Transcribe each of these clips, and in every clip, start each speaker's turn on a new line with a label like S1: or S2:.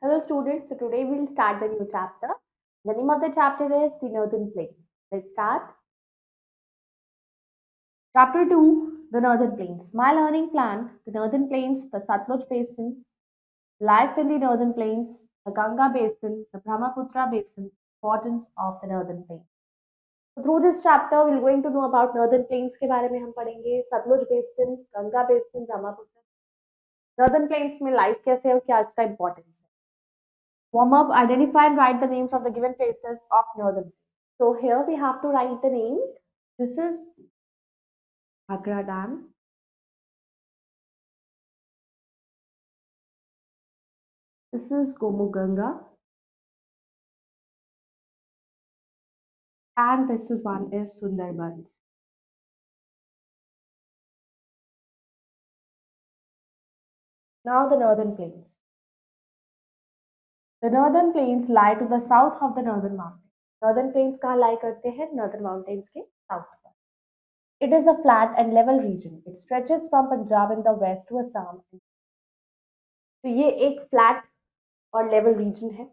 S1: Hello students, so today we'll start the new chapter. The name of the chapter is the Northern Plains. Let's start. Chapter 2, the Northern Plains. My learning plan, the Northern Plains, the Satluj Basin, life in the Northern Plains, the Ganga Basin, the Brahmaputra Basin, importance of the Northern Plains. So through this chapter, we're going to know about Northern Plains के बारे में हम पढ़ेंगे, Sutlej basin, Ganga basin, Brahmaputra. Northern Plains में life कैसे है और क्या इसका इम्पोर्टेंस है. Warm up, identify and write the names of the given places of Northern. So here we have to write the names. This is Agra Dam. This is Gomuganga. And this one is Sundarban. Now the Northern Plains. The Northern Plains lie to the south of the Northern Mountains. Northern Plains कहाँ lie करते हैं? Northern Mountains के south पर. It is a flat and level region. It stretches from Punjab in the west to Assam. तो ये एक flat और level region है.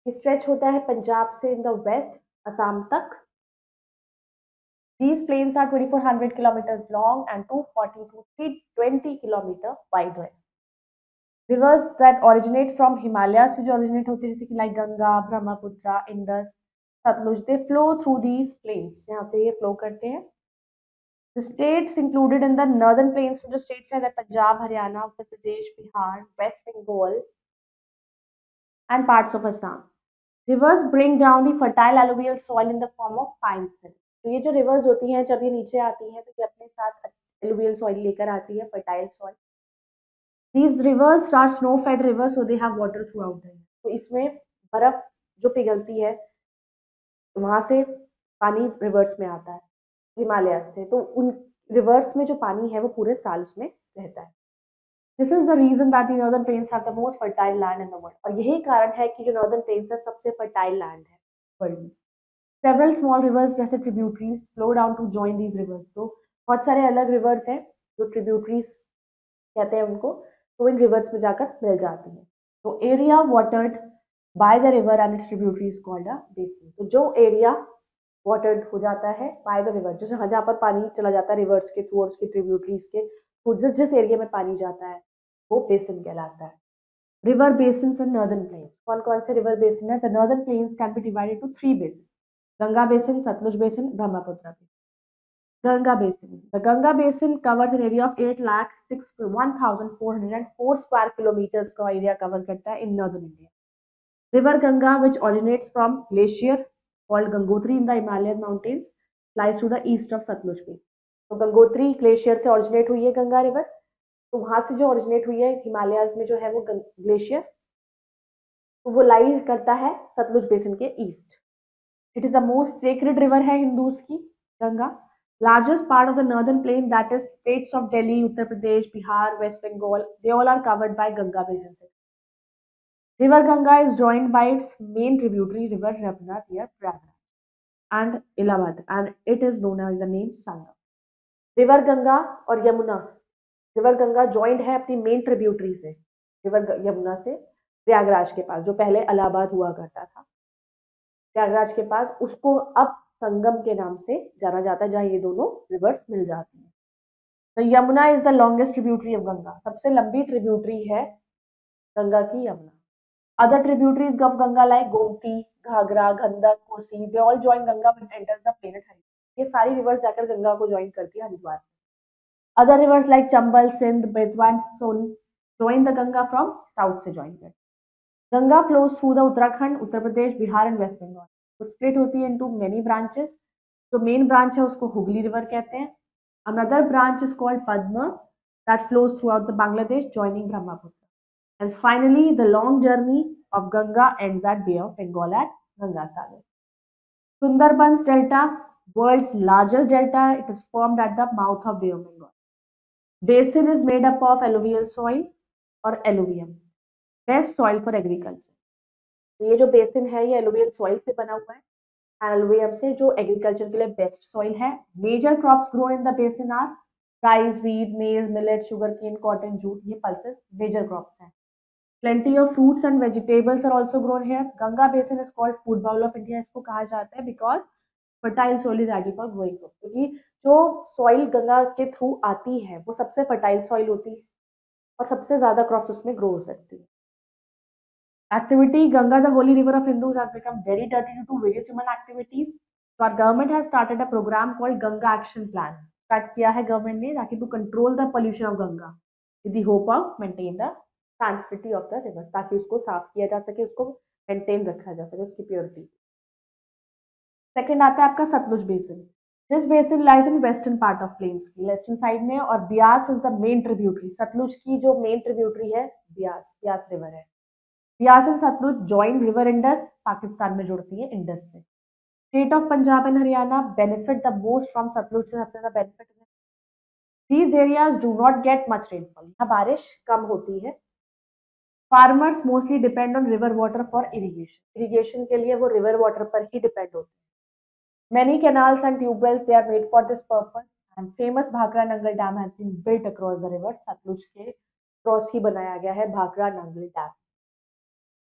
S1: ये stretch होता है पंजाब से in the west असम तक. These plains are 2400 kilometers long and 240 to 320 kilometer wide. Rivers that originate from Himalayas से जो originate होते हैं जैसे कि like Ganga, Brahmaputra, Indus, Sutlej, they flow through these plains. यहाँ से ये flow करते हैं. The states included in the northern plains जो states हैं पंजाब, हरियाणा, उत्तर Pradesh, Bihar, West Bengal and parts of Assam. Rivers bring down the fertile alluvial soil in the form of fine silt. तो ये जो rivers होती हैं जब ये नीचे आती हैं तो ये अपने साथ alluvial soil लेकर आती है, fertile soil. These rivers are snow-fed rivers, so they have water throughout the year. तो इसमें बर्फ जो पिघलती है वहां से पानी रिवर्स में आता है हिमालय से, तो उन रिवर्स में जो पानी है वो पूरे साल उसमें रहता है. This is the reason that the northern plains have the most fertile land in the world. और यही कारण है कि जो northern plains है सबसे fertile land है वर्ल्ड में. Several small rivers जैसे tributaries flow down to join these rivers. तो बहुत सारे अलग rivers हैं जो tributaries कहते हैं उनको, तो इन rivers में जाकर मिल जाती हैं. तो area watered by the river and its tributaries called a basin. तो जो area watered हो जाता है by the river, जैसे जहाँ पर पानी चला जाता है rivers के थ्रू और उसके tributaries के, तो जिस जिस एरिया में पानी जाता है वो बेसिन कहलाता है. River basins and northern plains. कौन कौन से रिवर बेसिन है? The northern plains can be divided to 3 basin. Ganga basin, Sutlej basin, Brahmaputra basin. Ganga Basin. The Ganga Basin covers an area of 8,06,1,404 square kilometers का area cover करता है in northern India. River Ganga, which originates from glacier called Gangotri in the Himalayan mountains, lies to the east of Satluj Basin. तो Gangotri glacier से originate हुई है Ganga river. तो वहां से जो ऑरिजिनेट हुई है हिमालयाज में जो है वो ग्लेशियर, तो वो लाई करता है सतलुज बेसिन के east. It is the most sacred river है हिंदूज की Ganga. Largest part of the northern plain that is states of Delhi, Uttar Pradesh, Bihar, West Bengal, they all are covered by Ganga basin. River Ganga is joined by its main tributary river Ramna near Prayagraj and Allahabad and it is known as the name Sangam. River Ganga और Yamuna, river Ganga joint है अपनी main tributary से, river Yamuna से प्रयागराज के पास, जो पहले इलाहाबाद हुआ करता था प्रयागराज के पास, उसको अब संगम के नाम से जाना जाता है जहां ये दोनों रिवर्स मिल जाती हैं. तो Yamuna is the longest tributary of Ganga. सबसे लंबी ट्रिब्यूटरी है गंगा की Yamuna. Other tributaries of Ganga like Gomti, Ghaghara, Gandak, Kosi, they all join Ganga when it enters the plain at Haridwar. ये सारी रिवर्स जाकर गंगा को ज्वाइन करती है Haridwar. Other rivers like Chambal, Sindh, Betwa and Son join the Ganga from south से join कर. Ganga flows through the Uttarakhand, Uttar Pradesh, Bihar and West Bengal. तो split होती है into many branches. जो main branch है उसको Hooghly river कहते हैं. Another branch is called Padma that flows throughout the Bangladesh joining Brahmaputra. And finally, the long journey of Ganga ends at Bay of Bengal at Ganga Sagar. Sundarbans Delta, world's largest delta, it is formed at the mouth of Bay of Bengal. Basin is made up of alluvial soil और alluvium. Best soil for agriculture. तो ये जो basin है ये alluvial soil से बना हुआ है, alluvium से, जो एग्रीकल्चर के लिए बेस्ट सॉइल है. Major crops grown in the basin are rice, wheat, maize, millet, sugar cane, cotton, jute. ये पल्सेस मेजर क्रॉप्स हैं. Plenty of fruits and vegetables are also grown here. Ganga basin is called food bowl of India, इसको कहा जाता है because fertile soil is ideal for growing crops. क्योंकि जो soil Ganga के through आती है वो सबसे fertile soil होती है और सबसे ज्यादा क्रॉप्स उसमें ग्रो हो सकती है. Activity Ganga, the holy river of Hindus, has become very dirty due to various human activities. So our government has started a program called Ganga Action Plan. Start किया है government ने ताकि to control the pollution of Ganga with the hope of maintain the sanctity of the river, ताकि उसको साफ किया जा सके, उसको maintain रखा जा सके, उसकी purity. सेकंड आता है आपका Sutlej basin. This basin lies in western part of plains की वेस्टर्न साइड में, और Beas is the main tributary. Sutlej की जो मेन ट्रिब्यूटरी है ब्यास, ब्यास रिवर है. Beas and Sutlej join river Indus, Pakistan में जुड़ती है इंडस से. State of Punjab and Haryana benefit the most from Sutlej से सबसे ज्यादा benefit. These areas do not get much rainfall, यहाँ बारिश कम होती है. Farmers mostly depend on river water for irrigation, irrigation के लिए वो रिवर वाटर पर ही डिपेंड होते हैं. Many canals and tube wells they are made for this purpose, and famous Bhakra Nangal Dam has been built across the river. Sutlej के cross ही बनाया गया है Bhakra Nangal dam.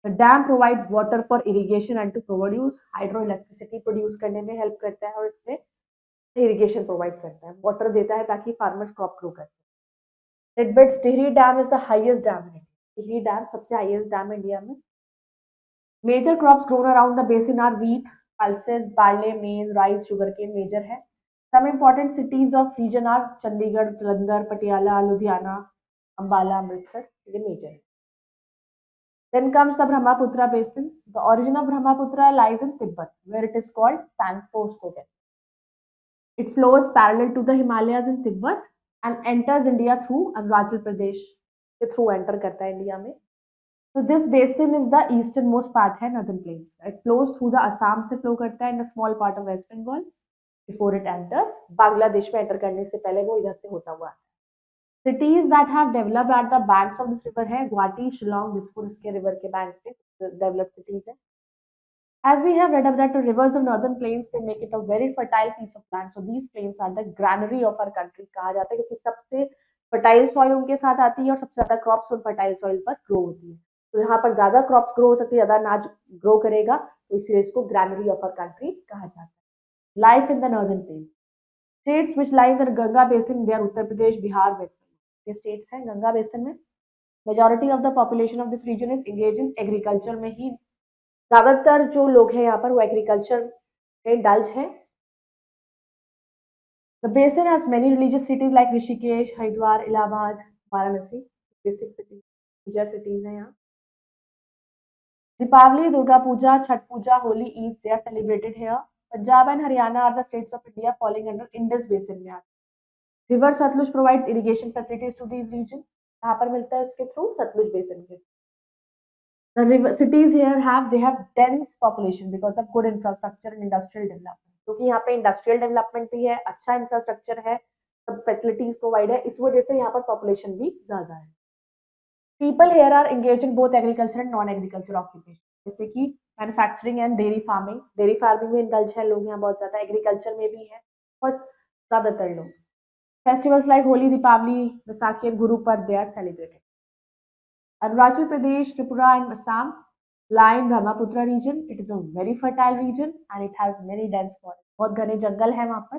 S1: The dam provides water for irrigation and to produce hydroelectricity produce करने में help करता है, और इसमें irrigation प्रोवाइड करता है, वाटर देता है ताकि फार्मर्स क्रॉप ग्रो कर सकें. Titbits Tehri dam is the highest dam in India. Tehri dam सबसे हाईएस्ट डैम इंडिया में. Major crops grown around the basin are wheat, pulses, barley, maize, rice, sugarcane major है. Some important cities of region are Chandigarh, Jalandhar, Patiala, Ludhiana, Ambala, Amritsar. ये major है. Then comes the Brahmaputra basin. The origin of Brahmaputra lies in Tibet, where it is called Sangpo. It flows parallel to the Himalayas in Tibet and enters India through Arunachal Pradesh. के through enter करता है India में. So this basin is the easternmost part है northern plains. It flows through the Assam से flow करता है in a small part of West Bengal before it enters. Bangladesh में enter करने से पहले वो इधर से होता हुआ है. Cities that have developed at the banks of this river है गुवाहाटी, शिलोंग, दिसपुर इसके river के bank पे developed cities है. As we have read about the rivers of northern plains, they make it a very fertile piece of land. So these plains are the granary of our country कहा जाता है, क्योंकि सबसे fertile soil उनके साथ आती है और सबसे ज्यादा crops उन fertile soil पर grow होती है. तो यहाँ पर ज्यादा क्रॉप्स ग्रो हो सकती है, ज्यादा अनाज ग्रो करेगा, तो इसलिए इसको ग्रैनरी ऑफ आवर कंट्री कहा जाता है. Life in the northern plains. States which lie in Ganga basin they are Uttar Pradesh, Bihar, West Bengal. ये स्टेट्स हैं गंगा बेसिन में. Majority of the population of this region is engage in agriculture में ही. ज्यादातर जो लोग हैं यहाँ पर वो एग्रीकल्चर में डल्ज हैं. The basin has many religious cities like Rishikesh, Haridwar, Allahabad, Varanasi. Basic cities, major cities हैं यहाँ. Deepavali, Durga Puja, Chhat Puja, Holi, Eid, they are celebrated here. Punjab and Haryana are the states of India falling under Indus Basin में. River Satluj provides irrigation facilities to these regions. यहाँ पर मिलता है उसके through Satluj Basin के. The river cities here they have dense population because of good infrastructure and industrial development. क्योंकि यहाँ पे इंडस्ट्रियल डेवलपमेंट भी है, अच्छा इंफ्रास्ट्रक्चर है, सब फैसिलिटीज प्रोवाइड है, इस वजह से यहाँ पर पॉपुलेशन भी ज्यादा है. People here are engaged in both agriculture and non-agriculture occupation, जैसे कि manufacturing and dairy farming. Dairy farming में इंडल्ज है लोग यहाँ बहुत ज्यादा, एग्रीकल्चर में भी है और ज्यादातर लोग. Festivals like Holi, Deepavali, Baisakhi and Guru Parv they are celebrated. Arunachal Pradesh, Tripura and Assam lie in Brahmaputra region. It is a very fertile region and it has many dense forests. बहुत घने जंगल है वहाँ पर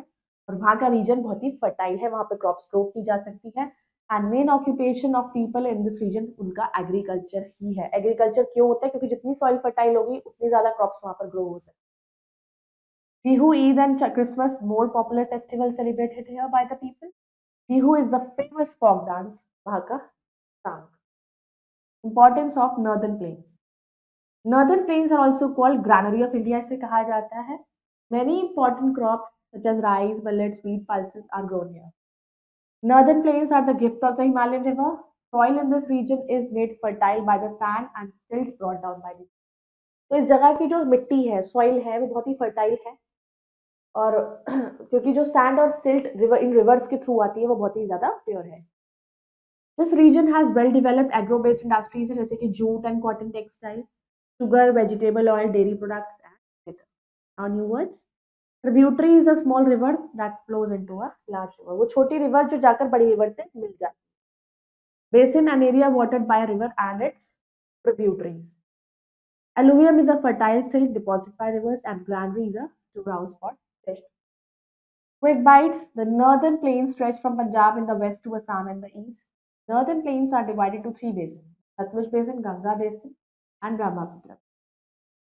S1: और वहाँ का रीजन बहुत ही फर्टाइल है, वहाँ पर क्रॉप्स ग्रो की जा सकती है. And main occupation of people in this region उनका एग्रीकल्चर ही है. एग्रीकल्चर क्यों होता है? क्योंकि जितनी सॉइल फर्टाइल होगी उतनी ज्यादा क्रॉप्स वहाँ पर ग्रो हो सकती है. Bihu, Eid and Christmas, more popular festival celebrated here by the people. Bihu is the famous folk dance वहाँ का सांग. Importance of northern plains. Northern plains are also called granary of India, इसे कहा जाता है. Many important crops such as rice, millets, wheat, pulses are grown here. Northern plains are the gift of the Himalayan river. Soil in this region is made fertile by the sand and silt brought down by the. तो इस जगह की जो मिट्टी है, soil है, वो बहुत ही फर्टाइल है और क्योंकि जो सैंड और सिल्ट रिवर इन रिवर्स के थ्रू आती है वो बहुत ही ज्यादा प्योर है. This region has well-developed agro-based industries जैसे कि jute and cotton textile, sugar, vegetable oil, dairy products, and etc. Now new words. Tributary is a small river that flows into a large river. वो छोटी river जो जाकर बड़ी river से मिल जाती है. Basin, an area watered by a river and its tributaries. Alluvium is a fertile silt deposited by rivers, and granary is a storehouse for fish. Quick bites. The northern plains stretch from Punjab in the west to Assam in the east. Northern plains are divided into three basins: Satluj Basin, Ganga Basin, and Brahmaputra.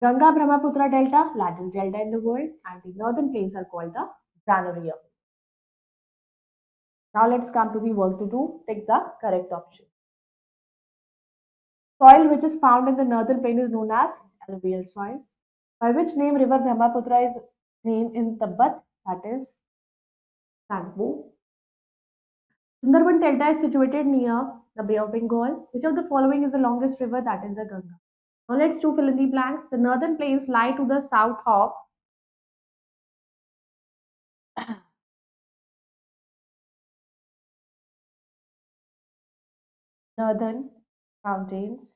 S1: Ganga Brahmaputra Delta, largest delta in the world, and the northern plains are called the Granary. Now let's come to the work to do. Take the correct option. Soil which is found in the northern plain is known as alluvial soil. By which name river Brahmaputra is named in Tibet? That is Sangpo. Sundarban Delta is situated near the Bay of Bengal. Which of the following is the longest river? That is the Ganga. Now let's do fill in the blanks. The northern plains lie to the south of northern mountains.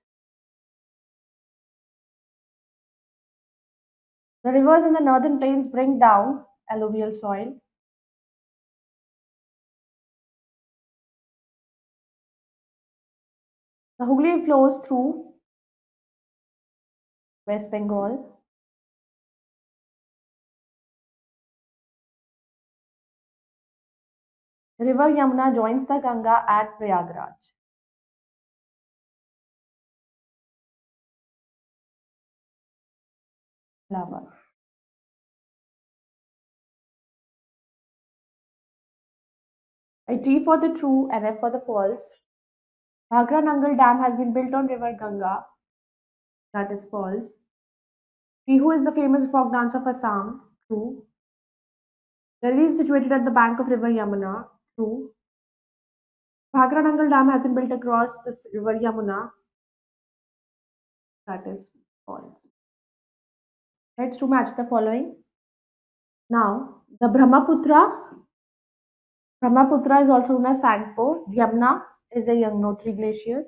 S1: The rivers in the northern plains bring down alluvial soil. The Hooghly flows through West Bengal. The river Yamuna joins the Ganga at Prayagraj. Lava. A T for the true and F for the false. Bhagra Nangal Dam has been built on river Ganga. That is false. Bihu is the famous folk dance of Assam. True. Delhi is situated at the bank of river Yamuna. True. Bhagra Nangal Dam has been built across the river Yamuna. That is false. Let's to match the following. Now, the Brahmaputra is also known as Sangpo. Yamuna is a Yamunotri glaciers.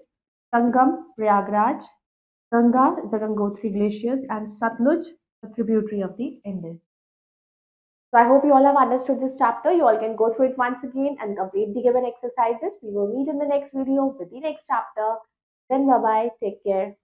S1: Sangam, Prayagraj. Ganga is the Gangotri glaciers, and Satluj, a tributary of the Indus. So I hope you all have understood this chapter. You all can go through it once again and complete the given exercises. We will meet in the next video with the next chapter. Then bye bye. Take care.